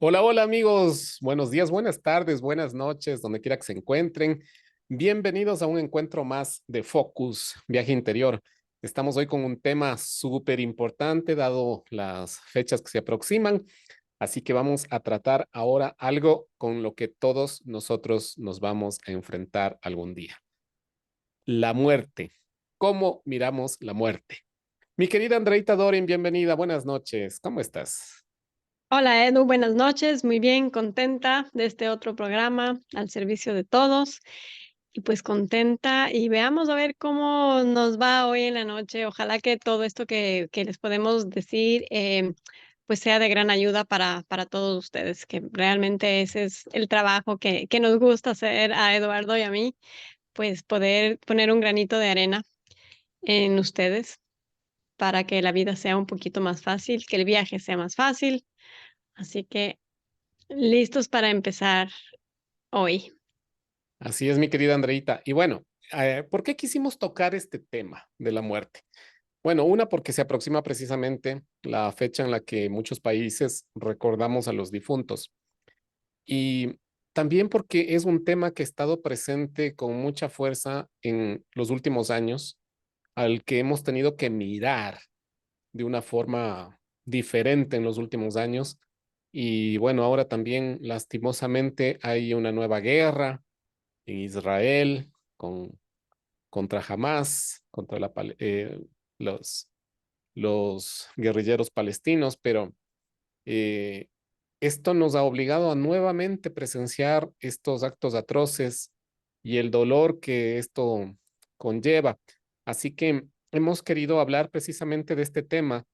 Hola, hola amigos, buenos días, buenas tardes, buenas noches, donde quiera que se encuentren. Bienvenidos a un encuentro más de Focus, Viaje Interior. Estamos hoy con un tema súper importante, dado las fechas que se aproximan, así que vamos a tratar ahora algo con lo que todos nosotros nos vamos a enfrentar algún día. La muerte. ¿Cómo miramos la muerte? Mi querida Andreita Dorin, bienvenida, buenas noches, ¿cómo estás? Hola Edu, buenas noches, muy bien, contenta de este otro programa al servicio de todos y pues contenta y veamos a ver cómo nos va hoy en la noche. Ojalá que todo esto que les podemos decir pues sea de gran ayuda para todos ustedes, que realmente ese es el trabajo que nos gusta hacer a Eduardo y a mí, pues poder poner un granito de arena en ustedes para que la vida sea un poquito más fácil, que el viaje sea más fácil. Así que listos para empezar hoy. Así es, mi querida Andreita. Y bueno, ¿por qué quisimos tocar este tema de la muerte? Bueno, una porque se aproxima precisamente la fecha en la que muchos países recordamos a los difuntos. Y también porque es un tema que ha estado presente con mucha fuerza en los últimos años, al que hemos tenido que mirar de una forma diferente en los últimos años. Y bueno, ahora también lastimosamente hay una nueva guerra en Israel contra Hamas, contra los, los guerrilleros palestinos, pero eh, esto nos ha obligado a nuevamente presenciar estos actos atroces y el dolor que esto conlleva. Así que hemos querido hablar precisamente de este tema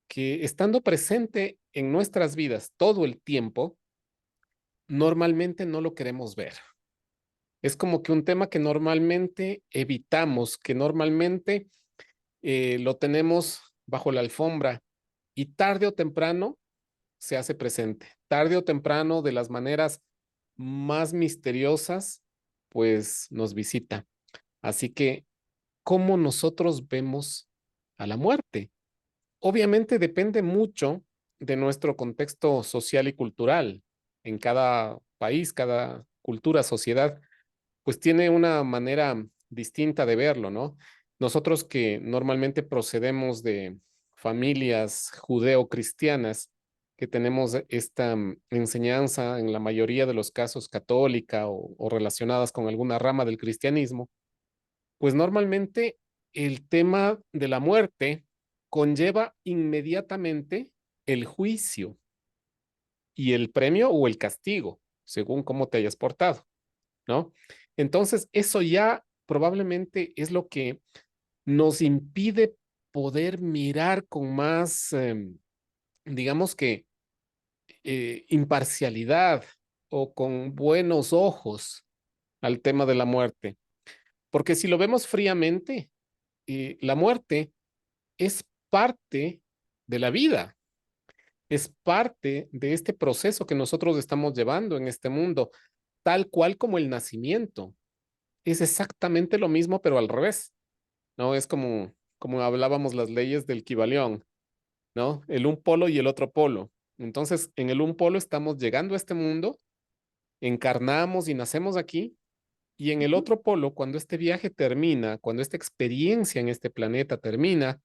que estando presente en nuestras vidas todo el tiempo, normalmente no lo queremos ver. Es como que un tema que normalmente evitamos, que normalmente lo tenemos bajo la alfombra y tarde o temprano se hace presente. Tarde o temprano, de las maneras más misteriosas, pues nos visita. Así que, ¿cómo nosotros vemos a la muerte? Obviamente depende mucho de nuestro contexto social y cultural. En cada país, cada cultura, sociedad pues tiene una manera distinta de verlo, ¿no? Nosotros que normalmente procedemos de familias judeo-cristianas, que tenemos esta enseñanza en la mayoría de los casos católica o relacionadas con alguna rama del cristianismo, pues normalmente el tema de la muerte conlleva inmediatamente el juicio y el premio o el castigo, según cómo te hayas portado. ¿No? Entonces, eso ya probablemente es lo que nos impide poder mirar con más, digamos que, imparcialidad o con buenos ojos al tema de la muerte. Porque si lo vemos fríamente, la muerte es parte de la vida, es parte de este proceso que nosotros estamos llevando en este mundo, tal cual como el nacimiento. Es exactamente lo mismo, pero al revés, ¿no? Es como hablábamos las leyes del Kybalión, ¿no? El un polo y el otro polo. Entonces, en el un polo estamos llegando a este mundo, encarnamos y nacemos aquí, y en el Ujú. otro polo, cuando este viaje termina, cuando esta experiencia en este planeta termina,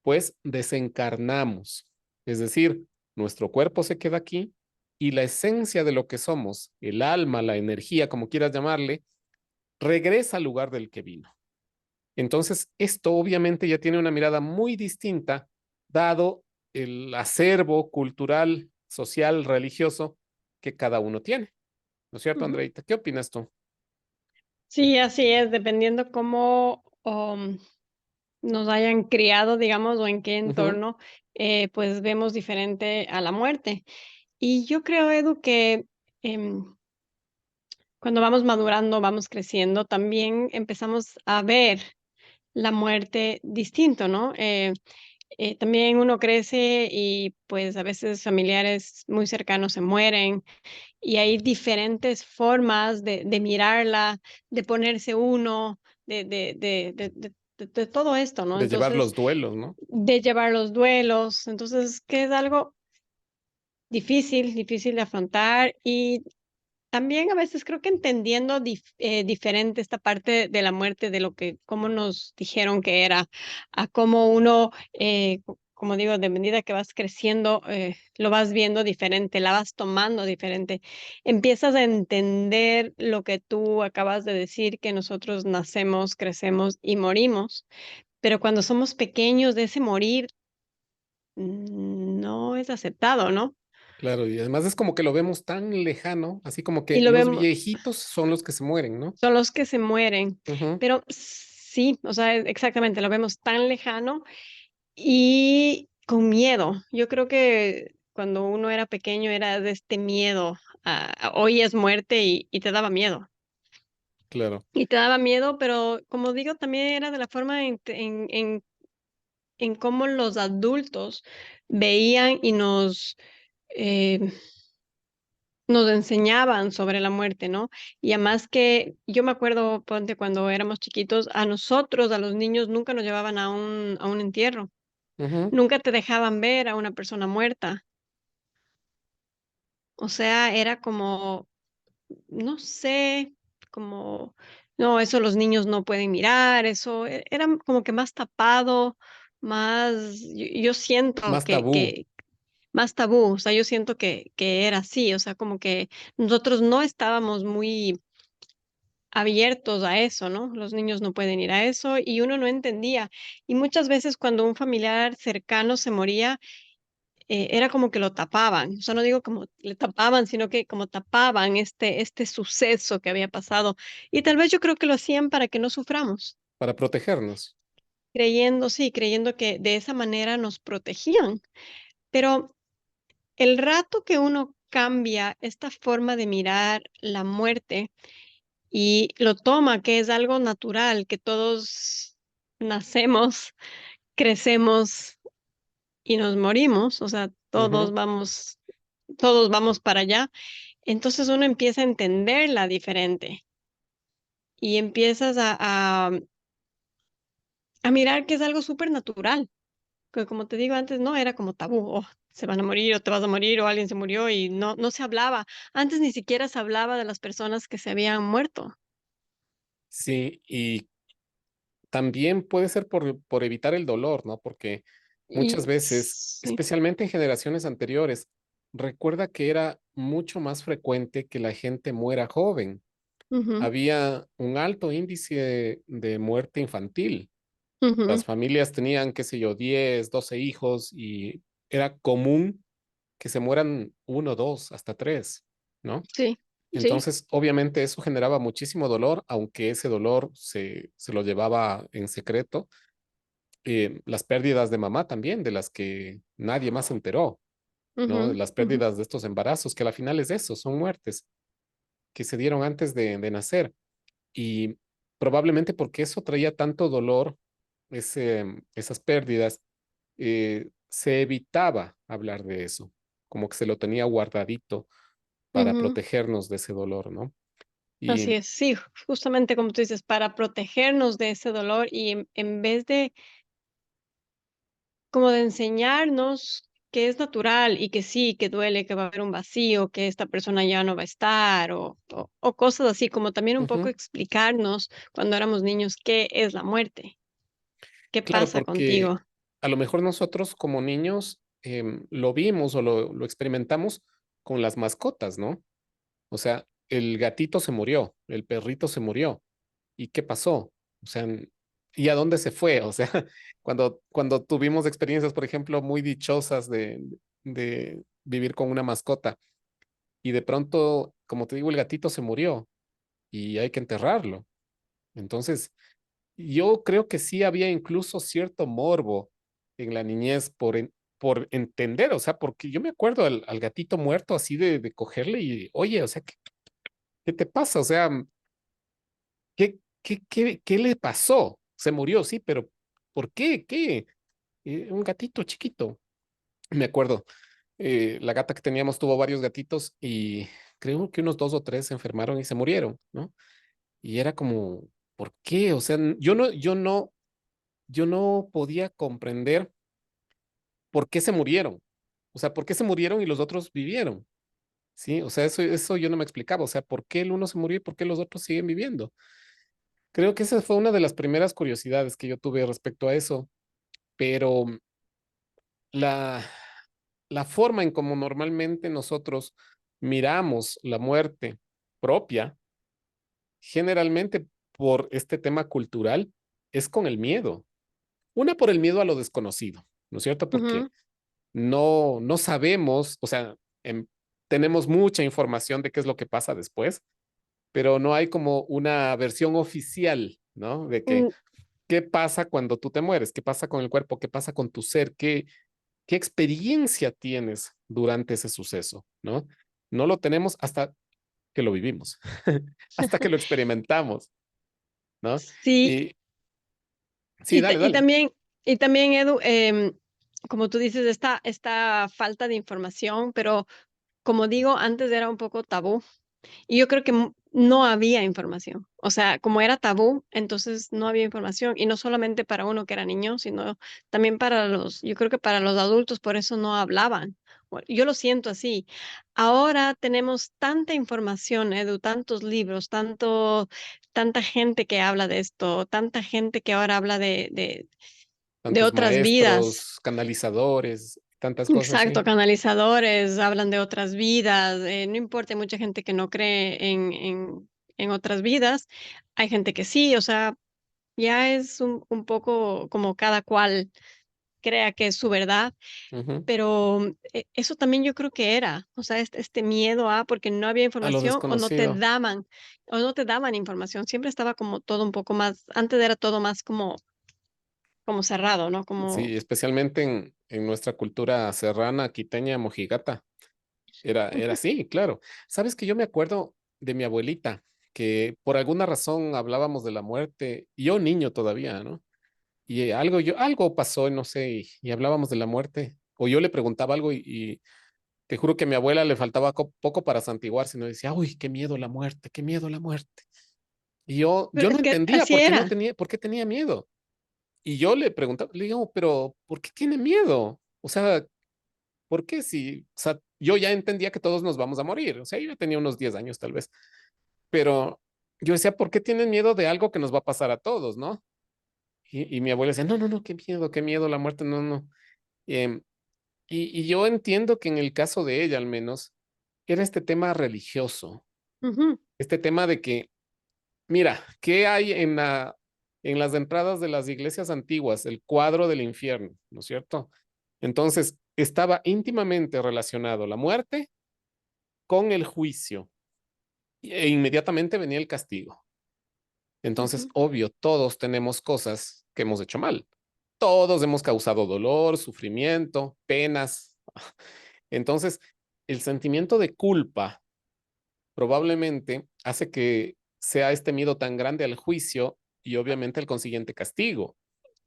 pues desencarnamos. Es decir, nuestro cuerpo se queda aquí y la esencia de lo que somos, el alma, la energía, como quieras llamarle, regresa al lugar del que vino. Entonces, esto obviamente ya tiene una mirada muy distinta, dado el acervo cultural, social, religioso que cada uno tiene. ¿No es cierto, Ujú. Andreita? ¿Qué opinas tú? Sí, así es, dependiendo cómo nos hayan criado, digamos, o en qué Ujú, entorno, pues vemos diferente a la muerte. Y yo creo, Edu, que em, cuando vamos madurando, vamos creciendo, también empezamos a ver la muerte distinto, ¿no? También uno crece y pues a veces familiares muy cercanos se mueren y hay diferentes formas de mirarla, de ponerse uno, de todo esto, ¿no? de llevar Entonces, los duelos, ¿no? de llevar los duelos. Entonces, que es algo, difícil de afrontar y también a veces creo que entendiendo diferente esta parte de la muerte, de lo que, cómo nos dijeron que era, a cómo uno, como digo, de medida que vas creciendo, lo vas viendo diferente, la vas tomando diferente. Empiezas a entender lo que tú acabas de decir, que nosotros nacemos, crecemos y morimos, pero cuando somos pequeños, de ese morir no es aceptado, ¿no? Claro, y además es como que lo vemos tan lejano, así como Y que lo los vemos, viejitos son los que se mueren, ¿no? son los que se mueren. Ujú, Pero sí, o sea, exactamente, lo vemos tan lejano y con miedo. Yo creo que cuando uno era pequeño era de este miedo. Hoy es muerte y te daba miedo. claro. Y te daba miedo, pero como digo, también era de la forma en cómo los adultos veían y eh, nos enseñaban sobre la muerte, ¿no? Y además que yo me acuerdo, ponte, cuando éramos chiquitos, a nosotros, a los niños, nunca nos llevaban a un entierro, Ujú, nunca te dejaban ver a una persona muerta. O sea, era como, no sé, como, no, eso los niños no pueden mirar, eso era como que más tapado, más, yo siento más tabú. que más tabú, o sea, yo siento que era así, o sea, como que nosotros no estábamos muy abiertos a eso, ¿no? Los niños no pueden ir a eso y uno no entendía. Y muchas veces cuando un familiar cercano se moría, era como que lo tapaban. O sea, no digo como le tapaban, sino que como tapaban este suceso que había pasado. Y tal vez yo creo que lo hacían para que no suframos, Para protegernos. creyendo, sí, creyendo que de esa manera nos protegían. Pero el rato que uno cambia esta forma de mirar la muerte, y lo toma, que es algo natural, que todos nacemos, crecemos y nos morimos, o sea, Ujú. todos vamos para allá. Entonces uno empieza a entenderla diferente y empiezas a mirar que es algo súper natural, que como te digo antes, no era como tabú, oh, se van a morir o te vas a morir o alguien se murió y no se hablaba. Antes ni siquiera se hablaba de las personas que se habían muerto. Sí, y también puede ser por evitar el dolor, ¿no? Porque muchas Y veces, sí, especialmente en generaciones anteriores, recuerda que era mucho más frecuente que la gente muera joven. ujú, Había un alto índice de muerte infantil. ujú. Las familias tenían, qué sé yo, 10, 12 hijos y era común que se mueran uno, dos, hasta tres, ¿no? Sí, sí, Entonces, obviamente eso generaba muchísimo dolor, aunque ese dolor se lo llevaba en secreto. Las pérdidas de mamá también, de las que nadie más se enteró, ¿no? ujú, Las ujú, pérdidas de estos embarazos, que al final es eso, son muertes que se dieron antes de nacer. Y probablemente porque eso traía tanto dolor, esas pérdidas, se evitaba hablar de eso, como que se lo tenía guardadito para ujú. protegernos de ese dolor, ¿no? Así Y es, sí, justamente como tú dices, para protegernos de ese dolor y en vez de como de enseñarnos que es natural y que sí, que duele, que va a haber un vacío, que esta persona ya no va a estar o cosas así, como también un poco ujú, explicarnos cuando éramos niños qué es la muerte, qué claro, pasa porque contigo. a lo mejor nosotros como niños lo vimos o lo experimentamos con las mascotas, ¿no? O sea, el gatito se murió, el perrito se murió. ¿Y qué pasó? O sea, ¿y a dónde se fue? O sea, cuando tuvimos experiencias, por ejemplo, muy dichosas de vivir con una mascota y de pronto, como te digo, el gatito se murió y hay que enterrarlo. Entonces, yo creo que sí había incluso cierto morbo en la niñez por entender, o sea, porque yo me acuerdo al gatito muerto así de cogerle y, oye, o sea, ¿qué te pasa? O sea, ¿qué le pasó? Se murió, sí, pero ¿por qué? ¿Qué? Un gatito chiquito. Me acuerdo, la gata que teníamos tuvo varios gatitos y creo que unos dos o tres se enfermaron y se murieron, ¿no? Y era como, ¿por qué? O sea, yo no podía comprender por qué se murieron. O sea, ¿por qué se murieron y los otros vivieron? Sí, o sea, eso yo no me explicaba. O sea, ¿por qué el uno se murió y por qué los otros siguen viviendo? Creo que esa fue una de las primeras curiosidades que yo tuve respecto a eso, pero la, la forma en cómo normalmente nosotros miramos la muerte propia, generalmente por este tema cultural, es con el miedo. Una por el miedo a lo desconocido, ¿no es cierto? Porque Ujú. no sabemos, o sea, tenemos mucha información de qué es lo que pasa después, pero no hay como una versión oficial, ¿no? De que Mm, qué pasa cuando tú te mueres, qué pasa con el cuerpo, qué pasa con tu ser, qué experiencia tienes durante ese suceso, ¿no? No lo tenemos hasta que lo vivimos, hasta que lo experimentamos, ¿no? sí, Y sí, dale, y dale. también, Edu, como tú dices, esta falta de información, pero como digo, antes era un poco tabú. Y yo creo que no había información. O sea, como era tabú, entonces no había información. Y no solamente para uno que era niño, sino también para yo creo que para los adultos, por eso no hablaban. Bueno, yo lo siento así. Ahora tenemos tanta información, Edu, tantos libros, tanta gente que habla de esto, tanta gente que ahora habla de Tantos otras vidas. maestros, canalizadores, tantas cosas, Exacto, sí. canalizadores, hablan de otras vidas, no importa, hay mucha gente que no cree en otras vidas, hay gente que sí, o sea, ya es un poco como cada cual crea que es su verdad, Ujú. pero eso también yo creo que era, o sea, este miedo a porque no había A lo información desconocido. o no te daban información, siempre estaba como todo un poco más, antes era todo más como cerrado, ¿no? Como, Sí, especialmente en nuestra cultura serrana, quiteña, mojigata. Era así, claro. Sabes que yo me acuerdo de mi abuelita, que por alguna razón hablábamos de la muerte, y yo niño todavía, ¿no? Y algo pasó, no sé, y hablábamos de la muerte, o yo le preguntaba algo y te juro que a mi abuela le faltaba poco para santiguarse, no decía, uy, qué miedo la muerte, qué miedo la muerte. Y pero yo no es que entendía así por qué no era. tenía, por qué tenía miedo. Y yo le preguntaba, le digo, pero ¿por qué tiene miedo? O sea, ¿por qué si, o sea, yo ya entendía que todos nos vamos a morir? O sea, yo ya tenía unos 10 años tal vez, pero yo decía, ¿por qué tienen miedo de algo que nos va a pasar a todos, no? Y mi abuela decía, no, qué miedo la muerte, no, no. Em, y yo entiendo que en el caso de ella al menos, era este tema religioso, Ujú, este tema de que, mira, ¿qué hay en las entradas de las iglesias antiguas? El cuadro del infierno, ¿no es cierto? Entonces, estaba íntimamente relacionado la muerte con el juicio e inmediatamente venía el castigo. Entonces, ujú, obvio, todos tenemos cosas que hemos hecho mal. Todos hemos causado dolor, sufrimiento, penas. Entonces, el sentimiento de culpa probablemente hace que sea este miedo tan grande al juicio y obviamente el consiguiente castigo,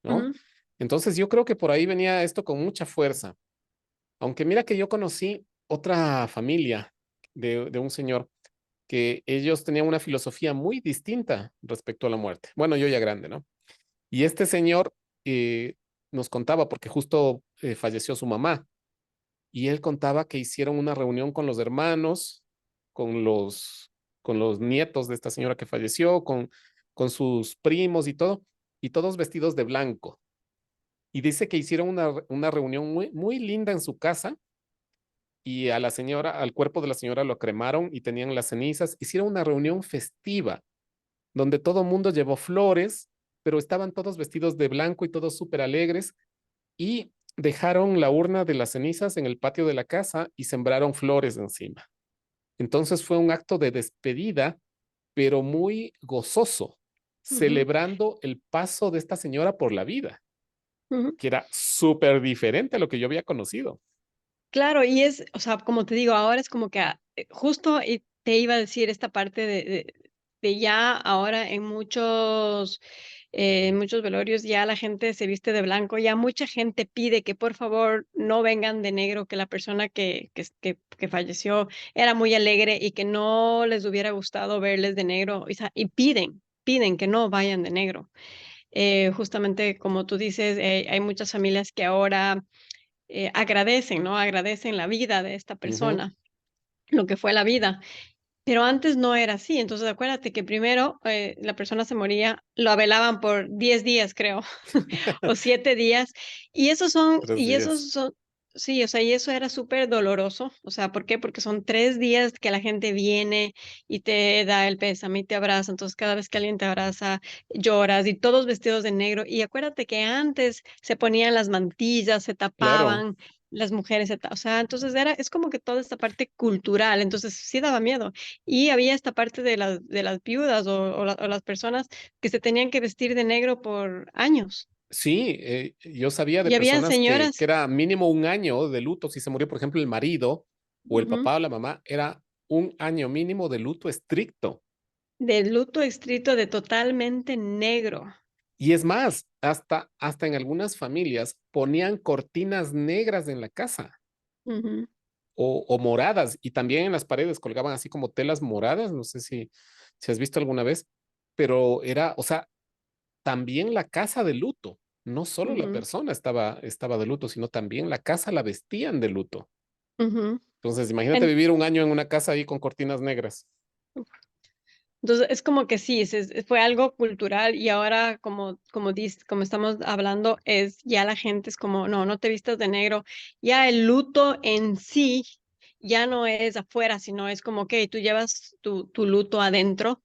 ¿no? ujú, Entonces, yo creo que por ahí venía esto con mucha fuerza. Aunque mira que yo conocí otra familia de un señor que ellos tenían una filosofía muy distinta respecto a la muerte. Bueno, yo ya grande, ¿no? Y este señor nos contaba, porque justo falleció su mamá, y él contaba que hicieron una reunión con los hermanos, con con los nietos de esta señora que falleció, con sus primos y todos vestidos de blanco. Y dice que hicieron una reunión muy linda en su casa y a la señora, al cuerpo de la señora lo cremaron y tenían las cenizas. Hicieron una reunión festiva donde todo el mundo llevó flores, pero estaban todos vestidos de blanco y todos súper alegres y dejaron la urna de las cenizas en el patio de la casa y sembraron flores encima. Entonces fue un acto de despedida, pero muy gozoso, ujú, celebrando el paso de esta señora por la vida, ujú. que era súper diferente a lo que yo había conocido. Claro, y es, o sea, como te digo, ahora es como que, justo y te iba a decir esta parte de ya ahora en muchos velorios ya la gente se viste de blanco, ya mucha gente pide que por favor no vengan de negro, que la persona que falleció era muy alegre y que no les hubiera gustado verles de negro, o sea, y piden que no vayan de negro. Justamente como tú dices, hay muchas familias que ahora agradecen, ¿no? Agradecen la vida de esta Ujú. persona, lo que fue la vida. Pero antes no era así. Entonces, acuérdate que primero, la persona se moría, lo velaban por 10 días, creo, o 7 días, Tres y días. esos son sí, o sea, y eso era súper doloroso. O sea, ¿por qué? Porque son 3 días que la gente viene y te da el pésame y te abraza. Entonces, cada vez que alguien te abraza, lloras y todos vestidos de negro. Y acuérdate que antes se ponían las mantillas, se Claro. tapaban, las mujeres o sea, entonces es como que toda esta parte cultural, entonces sí daba miedo. Y había esta parte de las viudas o las personas que se tenían que vestir de negro por años. Sí, yo sabía de Y habían personas que señoras era mínimo un año de luto. Si se murió, por ejemplo, el marido o el ujú, papá o la mamá, era un año mínimo de luto estricto. de luto estricto, de totalmente negro. Y es más, hasta en algunas familias ponían cortinas negras en la casa Ujú, o moradas y también en las paredes colgaban así como telas moradas. No sé si has visto alguna vez, pero era, o sea, también la casa de luto. No solo la ujú, persona estaba de luto, sino también la casa la vestían de luto. ujú. Entonces, imagínate En vivir un año en una casa ahí con cortinas negras. Entonces, es como que sí, fue algo cultural y ahora como estamos hablando, ya la gente es como, no, no te vistas de negro. Ya el luto en sí ya no es afuera, sino es como que tú llevas tu luto adentro,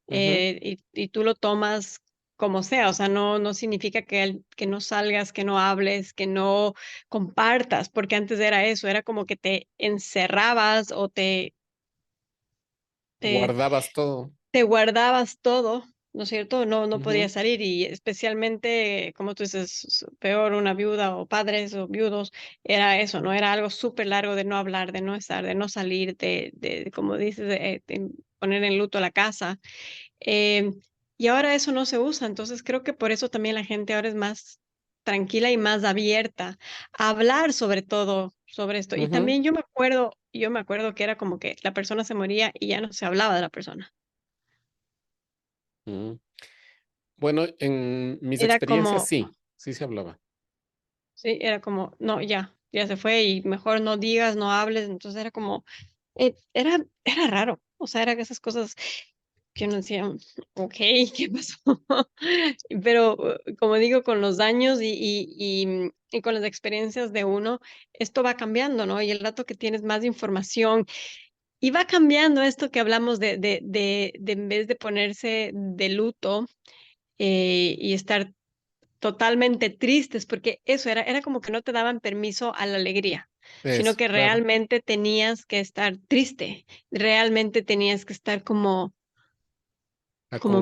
Ujú. y tú lo tomas como sea, o sea, no significa que no salgas, que no hables, que no compartas, porque antes era eso, era como que te encerrabas o te Guardabas todo. te guardabas todo, ¿no es cierto? No Ujú. podías salir y especialmente, como tú dices, peor una viuda o padres o viudos, era eso, ¿no? Era algo súper largo de no hablar, de no estar, de no salir, como dices, de poner en luto la casa. Em, y ahora eso no se usa, entonces creo que por eso también la gente ahora es más tranquila y más abierta a hablar sobre todo sobre esto. Y Ujú. también yo me acuerdo que era como que la persona se moría y ya no se hablaba de la persona. Mm. Bueno, en mis Era experiencias como sí se hablaba. sí, era como, no, ya se fue y mejor no digas, no hables. Entonces era como, era raro. O sea, eran esas cosas que uno decía, ok, ¿qué pasó? Pero como digo, con los años y con las experiencias de uno, esto va cambiando, ¿no? Y el rato que tienes más información y va cambiando esto que hablamos de en vez de ponerse de luto, y estar totalmente tristes, porque eso era como que no te daban permiso a la alegría, sino Eso, que claro. realmente tenías que estar triste, realmente tenías que estar como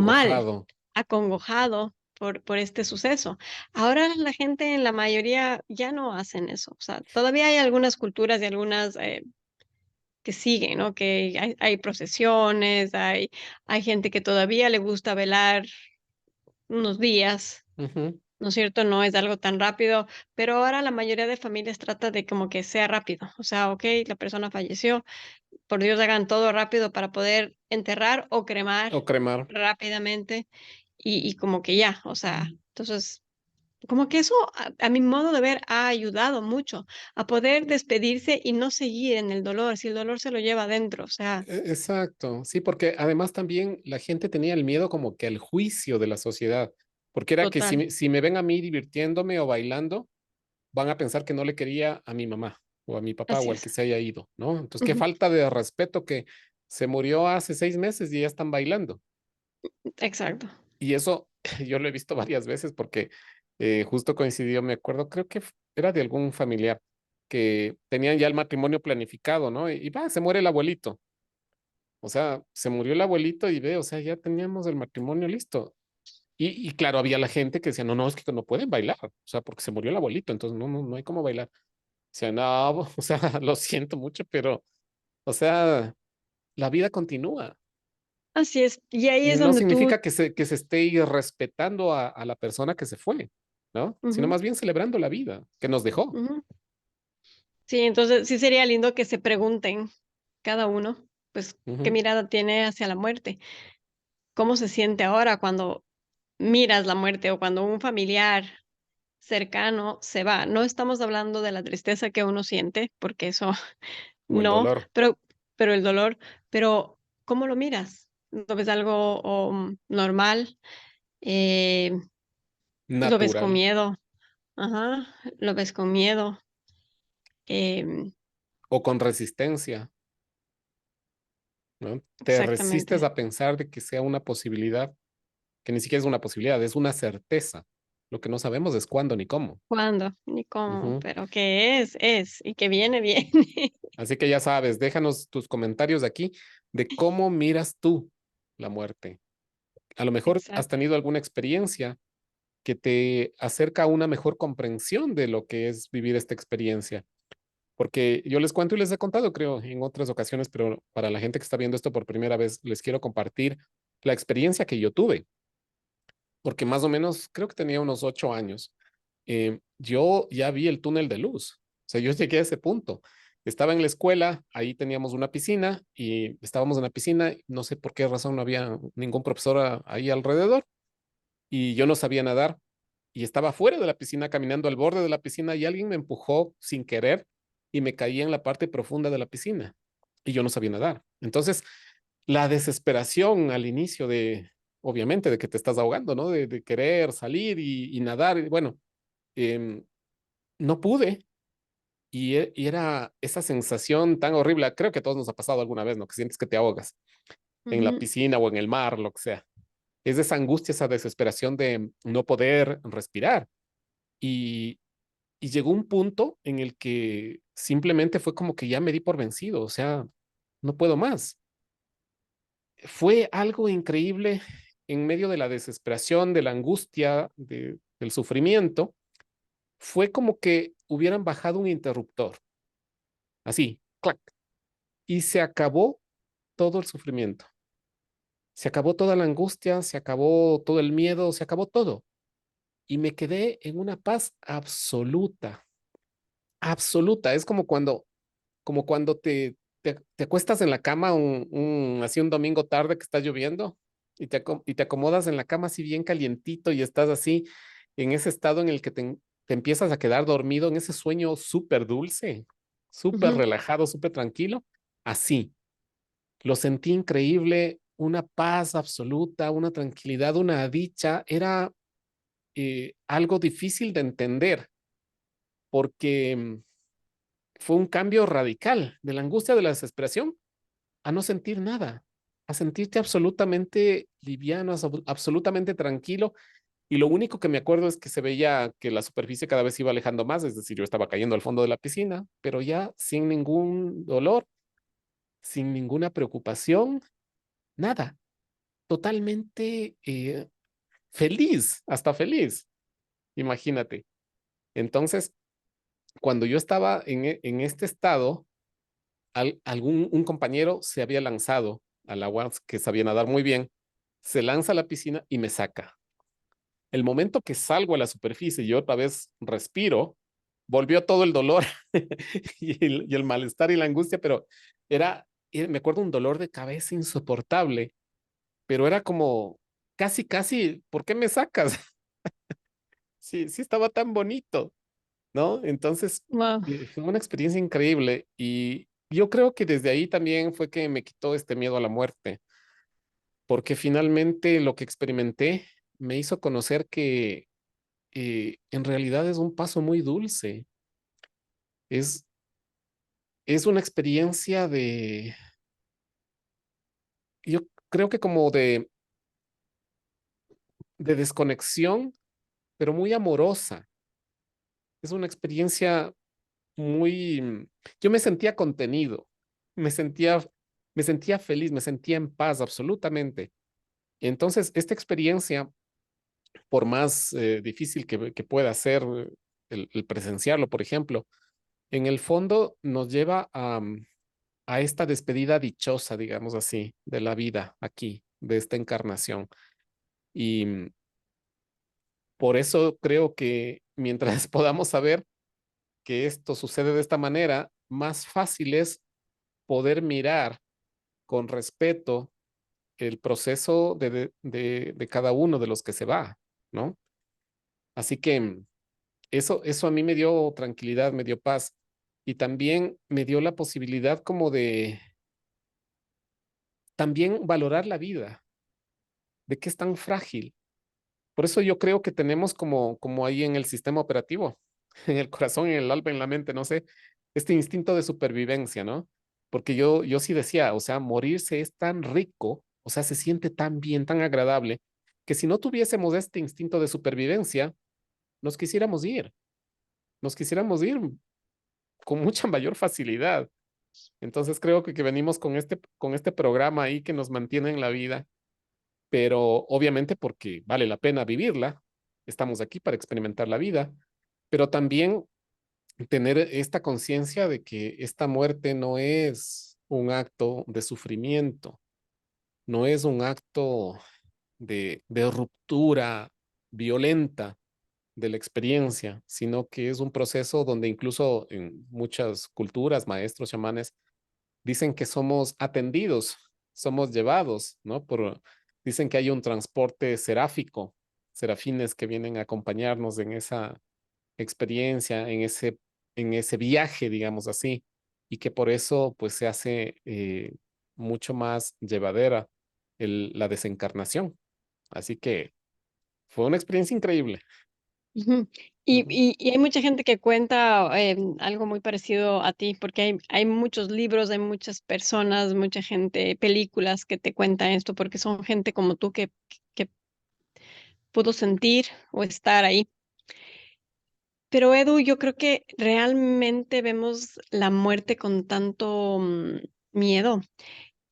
mal, Acongojado. acongojado por este suceso. Ahora la gente en la mayoría ya no hacen eso, o sea, todavía hay algunas culturas y algunas, que siguen, ¿no? Que hay procesiones, hay gente que todavía le gusta velar unos días. Ujú. ¿No es cierto? No es algo tan rápido, pero ahora la mayoría de familias trata de como que sea rápido. O sea, okey, la persona falleció, por Dios, hagan todo rápido para poder enterrar o cremar O cremar. rápidamente y como que ya, o sea, entonces, como que eso a mi modo de ver ha ayudado mucho a poder despedirse y no seguir en el dolor, si el dolor se lo lleva adentro, o sea, Exacto, sí, porque además también la gente tenía el miedo como que al juicio de la sociedad, porque era que total. si me ven a mí divirtiéndome o bailando, van a pensar que no le quería a mi mamá o a mi papá Así o al es. que se haya ido, ¿no? Entonces, qué Ujú, falta de respeto que se murió hace 6 meses y ya están bailando. exacto. Y eso yo lo he visto varias veces porque justo coincidió, me acuerdo, creo que era de algún familiar que tenían ya el matrimonio planificado, ¿no? Y va, se muere el abuelito. O sea, se murió el abuelito y ve, o sea, ya teníamos el matrimonio listo. Y claro, había la gente que decía, no, no, es que no pueden bailar, o sea, porque se murió el abuelito, entonces no hay cómo bailar. Decía, no, o sea, lo siento mucho, pero, o sea, la vida continúa. Así es. Y ahí Y es no donde tú significa que se esté irrespetando a la persona que se fue, ¿no? Sino ujú, más bien celebrando la vida que nos dejó. ujú. Sí, entonces sí sería lindo que se pregunten cada uno, pues, qué Ujú. mirada tiene hacia la muerte. ¿Cómo se siente ahora cuando miras la muerte o cuando un familiar cercano se va. No estamos hablando de la tristeza que uno siente, porque eso O el no, dolor pero el dolor, pero ¿cómo lo miras? ¿Lo ves algo, normal? Eh, ¿Lo ves con natural miedo? Ajá, ¿lo ves con miedo? Em, o con resistencia, ¿no? Te resistes exactamente. a pensar de que sea una posibilidad, que ni siquiera es una posibilidad, es una certeza. Lo que no sabemos es cuándo ni cómo. ¿Cuándo? Ni cómo, Ujú. pero que es, y que viene, viene. Así que ya sabes, déjanos tus comentarios aquí de cómo miras tú la muerte. A lo mejor has Exacto. tenido alguna experiencia que te acerca a una mejor comprensión de lo que es vivir esta experiencia. Porque yo les cuento y les he contado, creo, en otras ocasiones, pero para la gente que está viendo esto por primera vez, les quiero compartir la experiencia que yo tuve, porque más o menos creo que tenía unos 8 años. Yo ya vi el túnel de luz, o sea, yo llegué a ese punto. Estaba en la escuela, ahí teníamos una piscina y estábamos en la piscina, no sé por qué razón no había ningún profesor ahí alrededor y yo no sabía nadar y estaba fuera de la piscina caminando al borde de la piscina y alguien me empujó sin querer y me caí en la parte profunda de la piscina y yo no sabía nadar. Entonces, la desesperación al inicio obviamente, de que te estás ahogando, ¿no? De querer salir y nadar. Y bueno, em, no pude y era esa sensación tan horrible. Creo que a todos nos ha pasado alguna vez, ¿no? Que sientes que te ahogas en la Ujú, piscina o en el mar, lo que sea. Es esa angustia, esa desesperación de no poder respirar. Y, y llegó un punto en el que simplemente fue como que ya me di por vencido, o sea, no puedo más. Fue algo increíble en medio de la desesperación, de la angustia, del sufrimiento. Fue como que hubieran bajado un interruptor, así, clac, y se acabó todo el sufrimiento. Se acabó toda la angustia, se acabó todo el miedo, se acabó todo. Y me quedé en una paz absoluta, absoluta. Es como cuando te acuestas en la cama así un domingo tarde que está lloviendo y y te acomodas en la cama así bien calientito y estás así en ese estado en el que te empiezas a quedar dormido en ese sueño súper dulce, súper ujú. relajado, súper tranquilo. Así, lo sentí increíble, una paz absoluta, una tranquilidad, una dicha. Era algo difícil de entender porque fue un cambio radical de la angustia, de la desesperación a no sentir nada, a sentirte absolutamente liviano, absolutamente tranquilo. Y lo único que me acuerdo es que se veía que la superficie cada vez se iba alejando más, es decir, yo estaba cayendo al fondo de la piscina, pero ya sin ningún dolor, sin ninguna preocupación, nada, totalmente feliz, hasta feliz, imagínate. Entonces, cuando yo estaba en este estado, un compañero se había lanzado al agua, que sabía nadar muy bien, se lanza a la piscina y me saca. El momento que salgo a la superficie y otra vez respiro, volvió todo el dolor y el malestar y la angustia, pero me acuerdo un dolor de cabeza insoportable, pero era como casi, ¿por qué me sacas? Sí, sí estaba tan bonito, ¿no? Entonces, Guau. fue una experiencia increíble y yo creo que desde ahí también fue que me quitó este miedo a la muerte, porque finalmente lo que experimenté me hizo conocer que en realidad es un paso muy dulce, es, es una experiencia yo creo que como de desconexión, pero muy amorosa. Es una experiencia yo me sentía contenido, me sentía, me sentía feliz, me sentía en paz absolutamente. Entonces, esta experiencia, por más difícil que pueda ser el presenciarlo, por ejemplo, en el fondo nos lleva a esta despedida dichosa, digamos así, de la vida aquí, de esta encarnación. Y por eso creo que mientras podamos saber que esto sucede de esta manera, más fácil es poder mirar con respeto el proceso de cada uno de los que se va, ¿no? Así que eso a mí me dio tranquilidad, me dio paz y también me dio la posibilidad como de también valorar la vida, de que es tan frágil. Por eso yo creo que tenemos como ahí en el sistema operativo, en el corazón, en el alma, en la mente, no sé, este instinto de supervivencia, ¿no? Porque yo sí decía, o sea, morirse es tan rico, o sea, se siente tan bien, tan agradable, que si no tuviésemos este instinto de supervivencia, nos quisiéramos ir, nos quisiéramos ir con mucha mayor facilidad. Entonces creo que venimos con este programa ahí que nos mantiene en la vida, pero obviamente porque vale la pena vivirla, estamos aquí para experimentar la vida, pero también tener esta conciencia de que esta muerte no es un acto de sufrimiento, no es un acto de ruptura violenta de la experiencia, sino que es un proceso donde incluso en muchas culturas, maestros, chamanes, dicen que somos atendidos, somos llevados, ¿no? Dicen que hay un transporte seráfico, serafines que vienen a acompañarnos en esa experiencia, en ese viaje, digamos así, y que por eso pues se hace mucho más llevadera la desencarnación. Así que fue una experiencia increíble. Ujú. Ujú. Y hay mucha gente que cuenta algo muy parecido a ti, porque hay muchos libros, hay muchas personas, mucha gente, películas que te cuentan esto, porque son gente como tú que pudo sentir o estar ahí. Pero Edu, yo creo que realmente vemos la muerte con tanto miedo.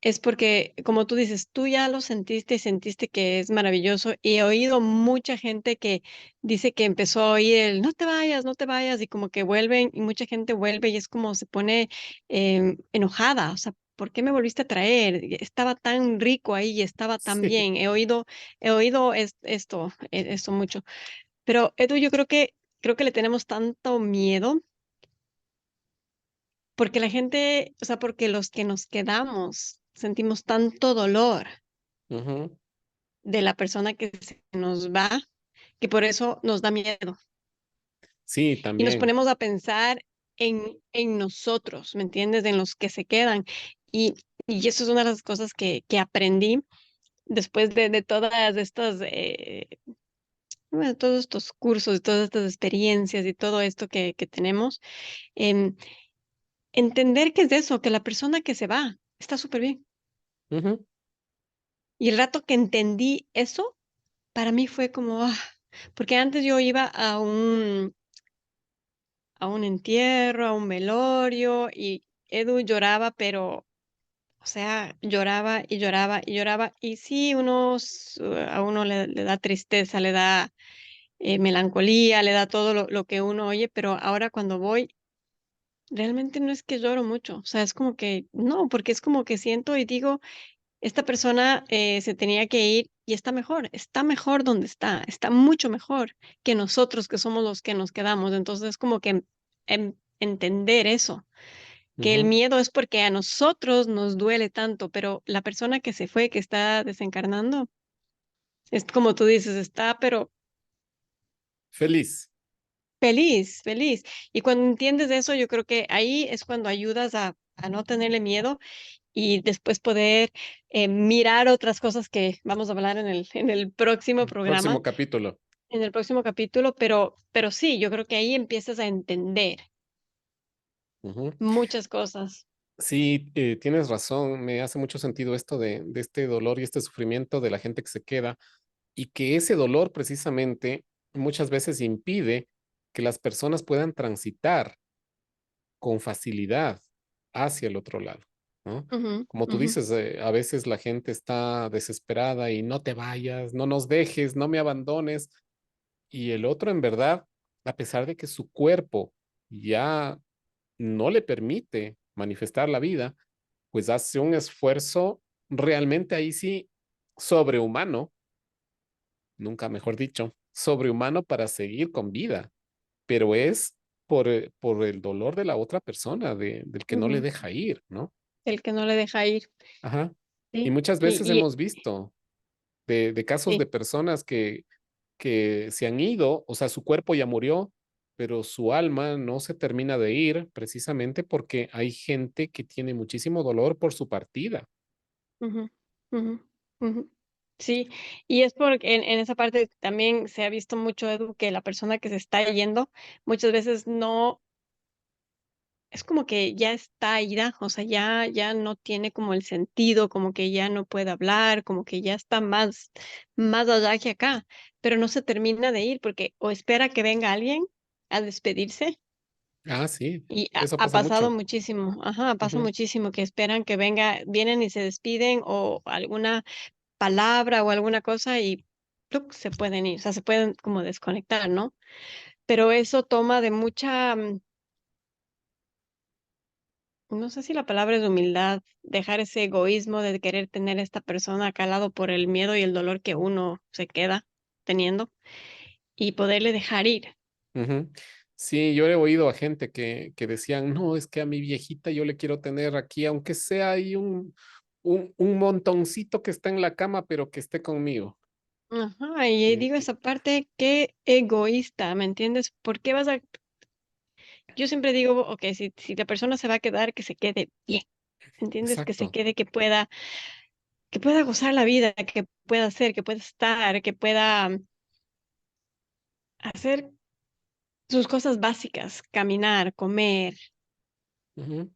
Es porque, como tú dices, tú ya lo sentiste y sentiste que es maravilloso. Y he oído mucha gente que dice que empezó a oír el no te vayas, no te vayas, y como que vuelven, y mucha gente vuelve y es como se pone enojada. O sea, ¿por qué me volviste a traer? Estaba tan rico ahí y estaba tan Sí. bien. He oído esto mucho. Pero Edu, yo creo que le tenemos tanto miedo porque la gente, o sea, porque los que nos quedamos sentimos tanto dolor Ujú. de la persona que se nos va, que por eso nos da miedo. Sí, Y nos también. ponemos a pensar en nosotros, ¿me entiendes? En los que se quedan. Y, y eso es una de las cosas que aprendí después de todas estas, bueno, todos estos cursos, todas estas experiencias y todo esto que tenemos. em, Entender que es de eso, que la persona que se va está súper bien. Ujú. Y el rato que entendí eso, para mí fue como, porque antes yo iba a un entierro, a un velorio y Edu lloraba, pero, o sea, lloraba y lloraba y lloraba. Y sí, a uno le da tristeza, le da melancolía, le da todo lo que uno oye, pero ahora cuando voy, realmente no es que lloro mucho. O sea, es como que, no, porque es como que siento y digo, esta persona se tenía que ir y está mejor donde está mucho mejor que nosotros que somos los que nos quedamos. Entonces, es como que entender eso, que el Ujú. miedo es porque a nosotros nos duele tanto, pero la persona que se fue, que está desencarnando, es como tú dices, está pero Feliz. feliz, feliz. Y cuando entiendes eso, yo creo que ahí es cuando ayudas a no tenerle miedo y después poder mirar otras cosas que vamos a hablar en el próximo programa, Próximo capítulo. en el próximo capítulo, pero sí, yo creo que ahí empiezas a entender Ujú. muchas cosas. Sí, tienes razón. Me hace mucho sentido esto de este dolor y este sufrimiento de la gente que se queda y que ese dolor precisamente muchas veces impide que las personas puedan transitar con facilidad hacia el otro lado, ¿no? Ujú, Como tú ujú, dices, a veces la gente está desesperada y no te vayas, no nos dejes, no me abandones. Y el otro, en verdad, a pesar de que su cuerpo ya no le permite manifestar la vida, pues hace un esfuerzo realmente ahí sí sobrehumano, nunca mejor dicho, sobrehumano para seguir con vida, pero es por el dolor de la otra persona, del que no le ujú. deja ir, ¿no? El que no le deja ir, Ajá. Y ¿sí? muchas veces Y hemos visto de casos sí, de personas que se han ido, o sea, su cuerpo ya murió, pero su alma no se termina de ir precisamente porque hay gente que tiene muchísimo dolor por su partida. Ujú, ujú, ujú. Sí, y es porque en esa parte también se ha visto mucho, Edu, que la persona que se está yendo muchas veces no es como que ya está ida, o sea, ya no tiene como el sentido, como que ya no puede hablar, como que ya está más allá que acá, pero no se termina de ir porque o espera que venga alguien a despedirse. Ah, sí, Y eso ha pasa pasado mucho. muchísimo, ajá, pasa Ujú. muchísimo que esperan que venga, vienen y se despiden o alguna palabra o alguna cosa y ¡pluc! Se pueden ir, o sea, se pueden como desconectar, ¿no? Pero eso toma de mucha, no sé si la palabra es humildad, dejar ese egoísmo de querer tener a esta persona acá al lado por el miedo y el dolor que uno se queda teniendo y poderle dejar ir. Ujú. Sí, yo he oído a gente que decían, no, es que a mi viejita yo le quiero tener aquí, aunque sea ahí un montoncito que está en la cama, pero que esté conmigo. Ajá, y Eh, digo que- esa parte, qué egoísta, ¿me entiendes? ¿Por qué vas a Yo siempre digo, okey, si la persona se va a quedar, que se quede bien, ¿entiendes? Que se exacto. quede, que pueda gozar la vida, que pueda hacer, que pueda estar, que pueda hacer sus cosas básicas, caminar, comer, Ujú.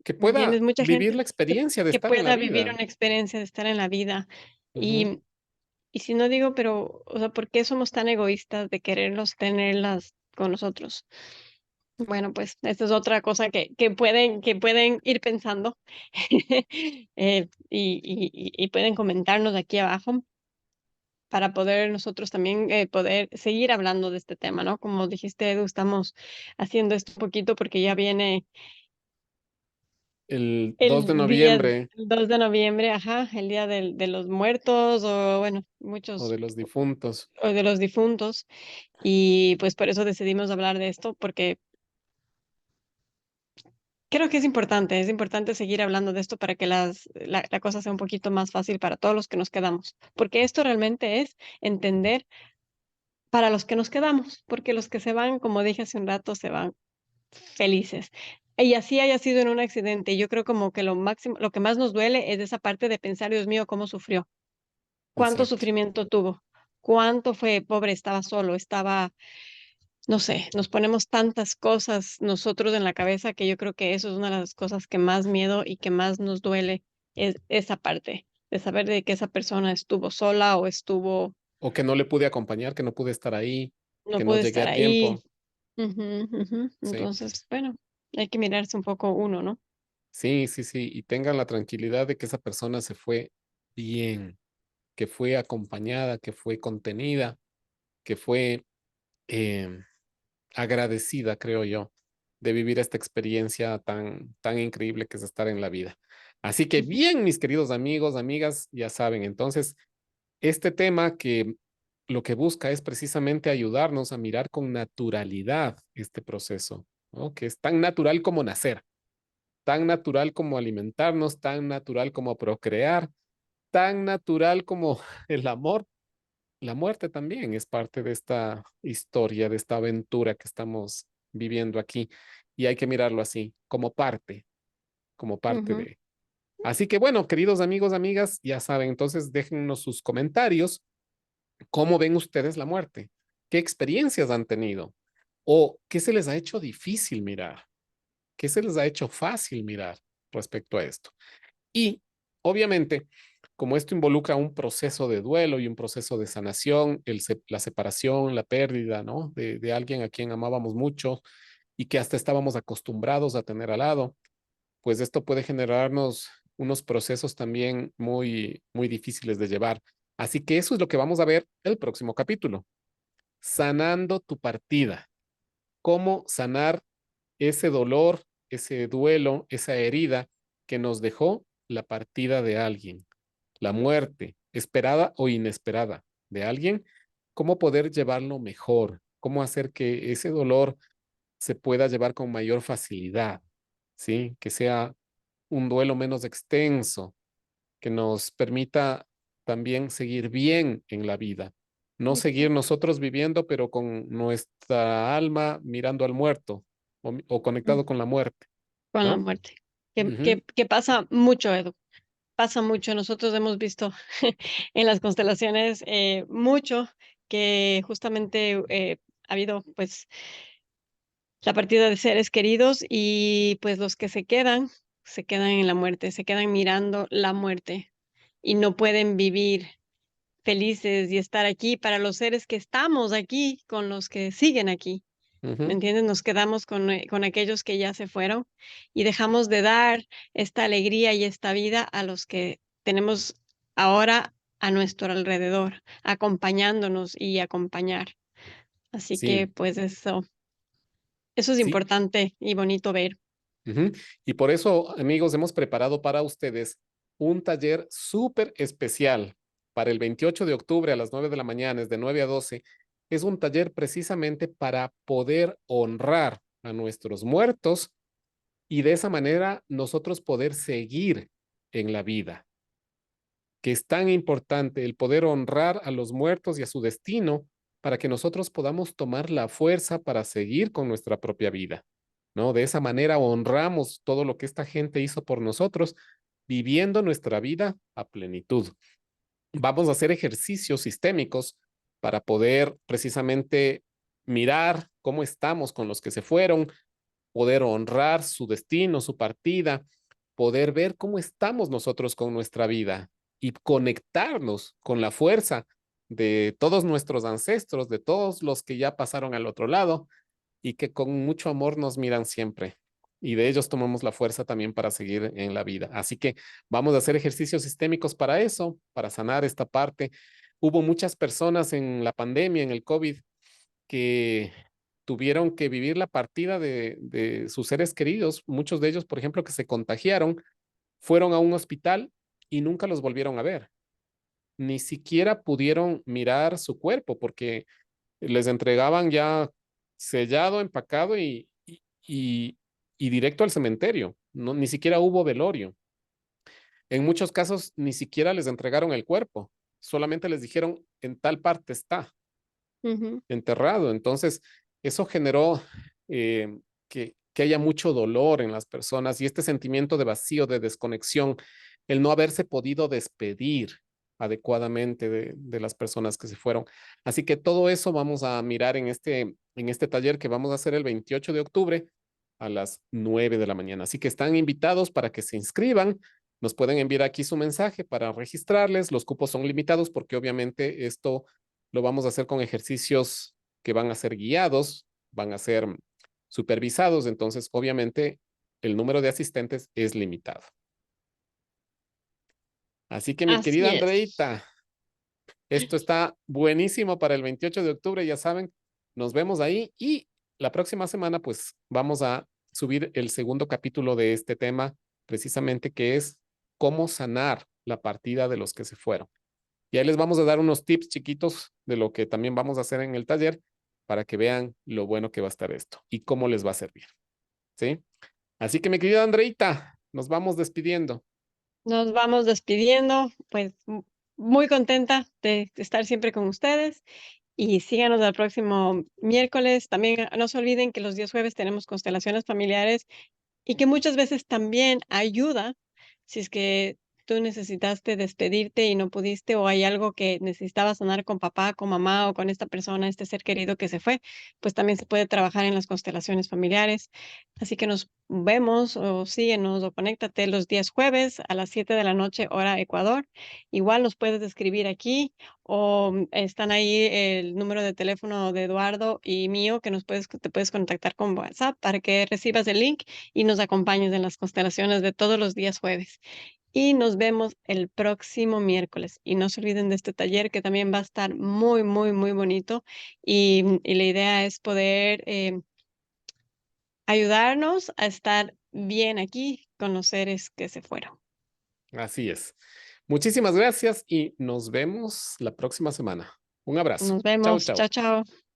Que ¿me entiendes? pueda Mucha vivir gente la que experiencia de que estar en la pueda vivir vida. una experiencia de estar en la vida. Ujú. Y si no digo, pero, o sea, ¿por qué somos tan egoístas de quererlos tenerlas con nosotros? Bueno, pues, esta es otra cosa que pueden ir pensando, y pueden comentarnos aquí abajo para poder nosotros también, poder seguir hablando de este tema, ¿no? Como dijiste, Edu, estamos haciendo esto un poquito porque ya viene El 2 de el día noviembre el 2 de noviembre, ajá, el Día de los Muertos, o bueno, o muchos de los difuntos. o de los difuntos, y pues por eso decidimos hablar de esto, porque creo que es importante seguir hablando de esto para que la cosa sea un poquito más fácil para todos los que nos quedamos, porque esto realmente es entender para los que nos quedamos, porque los que se van, como dije hace un rato, se van felices. Y así haya sido en un accidente, yo creo como que lo que más nos duele es esa parte de pensar: "Dios mío, cómo sufrió, cuánto Exacto. sufrimiento tuvo, cuánto fue pobre, estaba solo, estaba". No sé, nos ponemos tantas cosas nosotros en la cabeza que yo creo que eso es una de las cosas que más miedo y que más nos duele, es esa parte, de saber de que esa persona estuvo sola o O que no le pude acompañar, que no pude estar ahí, no que no pudo llegué estar a ahí. tiempo. Ujú, ujú. Sí, Entonces, bueno, hay que mirarse un poco uno, ¿no? sí, sí, sí. Y tengan la tranquilidad de que esa persona se fue bien, que fue acompañada, que fue contenida, que fue em, agradecida, creo yo, de vivir esta experiencia tan increíble que es estar en la vida. Así que Ujú, bien, mis queridos amigos, amigas, ya saben, entonces, este tema que lo que busca es precisamente ayudarnos a mirar con naturalidad este proceso, ¿no? Que es tan natural como nacer, tan natural como alimentarnos, tan natural como procrear, tan natural como el amor. La muerte también es parte de esta historia, de esta aventura que estamos viviendo aquí. Y hay que mirarlo así, como parte ujú, de. Así que bueno, queridos amigos, amigas, ya saben, entonces déjennos sus comentarios. ¿Cómo ven ustedes la muerte? ¿Qué experiencias han tenido? ¿O qué se les ha hecho difícil mirar? ¿Qué se les ha hecho fácil mirar respecto a esto? Y obviamente, como esto involucra un proceso de duelo y un proceso de sanación, la separación, la pérdida, ¿no? De alguien a quien amábamos mucho y que hasta estábamos acostumbrados a tener al lado, pues esto puede generarnos unos procesos también muy, muy difíciles de llevar. Así que eso es lo que vamos a ver el próximo capítulo, sanando tu partida, cómo sanar ese dolor, ese duelo, esa herida que nos dejó la partida de alguien, la muerte, esperada o inesperada de alguien, cómo poder llevarlo mejor, cómo hacer que ese dolor se pueda llevar con mayor facilidad, ¿sí? Que sea un duelo menos extenso, que nos permita también seguir bien en la vida, No seguir nosotros viviendo, pero con nuestra alma mirando al muerto o Mm, conectado con la muerte, con la ¿no? muerte. Ujú. Que pasa mucho, Edu. Pasa mucho. Nosotros hemos visto en las constelaciones mucho que justamente ha habido pues la partida de seres queridos y pues los que se quedan en la muerte, se quedan mirando la muerte y no pueden vivir felices y estar aquí para los seres que estamos aquí, con los que siguen aquí. ¿Me Ujú. entiendes? Nos quedamos con aquellos que ya se fueron y dejamos de dar esta alegría y esta vida a los que tenemos ahora a nuestro alrededor, acompañándonos y acompañar. Así que Sí, pues eso es sí. importante y bonito ver. Ujú. Y por eso, amigos, hemos preparado para ustedes un taller súper especial para el 28 de octubre a las 9 de la mañana, es de 9 a 12. Es un taller precisamente para poder honrar a nuestros muertos y de esa manera nosotros poder seguir en la vida, que es tan importante el poder honrar a los muertos y a su destino para que nosotros podamos tomar la fuerza para seguir con nuestra propia vida, ¿no? De esa manera honramos todo lo que esta gente hizo por nosotros, viviendo nuestra vida a plenitud. Vamos a hacer ejercicios sistémicos para poder precisamente mirar cómo estamos con los que se fueron, poder honrar su destino, su partida, poder ver cómo estamos nosotros con nuestra vida y conectarnos con la fuerza de todos nuestros ancestros, de todos los que ya pasaron al otro lado y que con mucho amor nos miran siempre. Y de ellos tomamos la fuerza también para seguir en la vida. Así que vamos a hacer ejercicios sistémicos para eso, para sanar esta parte. Hubo muchas personas en la pandemia, en el COVID, que tuvieron que vivir la partida de sus seres queridos. Muchos de ellos, por ejemplo, que se contagiaron, fueron a un hospital y nunca los volvieron a ver. Ni siquiera pudieron mirar su cuerpo porque les entregaban ya sellado, empacado y directo al cementerio. No, ni siquiera hubo velorio. En muchos casos ni siquiera les entregaron el cuerpo, solamente les dijeron en tal parte está Ujú, enterrado. Entonces, eso generó que haya mucho dolor en las personas y este sentimiento de vacío, de desconexión, el no haberse podido despedir adecuadamente de las personas que se fueron. Así que todo eso vamos a mirar en este taller que vamos a hacer el 28 de octubre a las 9 de la mañana. Así que están invitados para que se inscriban. Nos pueden enviar aquí su mensaje para registrarles. Los cupos son limitados porque obviamente esto lo vamos a hacer con ejercicios que van a ser guiados, van a ser supervisados, entonces obviamente el número de asistentes es limitado. Así que mi querida así es. Andreita, esto está buenísimo para el 28 de octubre, ya saben, nos vemos ahí y la próxima semana pues vamos a subir el segundo capítulo de este tema, precisamente que es cómo sanar la partida de los que se fueron. Y ahí les vamos a dar unos tips chiquitos de lo que también vamos a hacer en el taller para que vean lo bueno que va a estar esto y cómo les va a servir. ¿Sí? Así que mi querida Andreita, nos vamos despidiendo. Nos vamos despidiendo, pues muy contenta de estar siempre con ustedes y síganos el próximo miércoles. También no se olviden que los días jueves tenemos constelaciones familiares y que muchas veces también ayuda si es que tú necesitaste despedirte y no pudiste, o hay algo que necesitabas sanar con papá, con mamá o con esta persona, este ser querido que se fue, pues también se puede trabajar en las constelaciones familiares. Así que nos vemos o síguenos o conéctate los días jueves a las 7 de la noche, hora Ecuador. Igual nos puedes escribir aquí o están ahí el número de teléfono de Eduardo y mío que te puedes contactar con WhatsApp para que recibas el link y nos acompañes en las constelaciones de todos los días jueves. Y nos vemos el próximo miércoles. Y no se olviden de este taller que también va a estar muy, muy, muy bonito. Y la idea es poder ayudarnos a estar bien aquí con los seres que se fueron. Así es. Muchísimas gracias y nos vemos la próxima semana. Un abrazo. Nos Chau, vemos. Chao, chau. chao.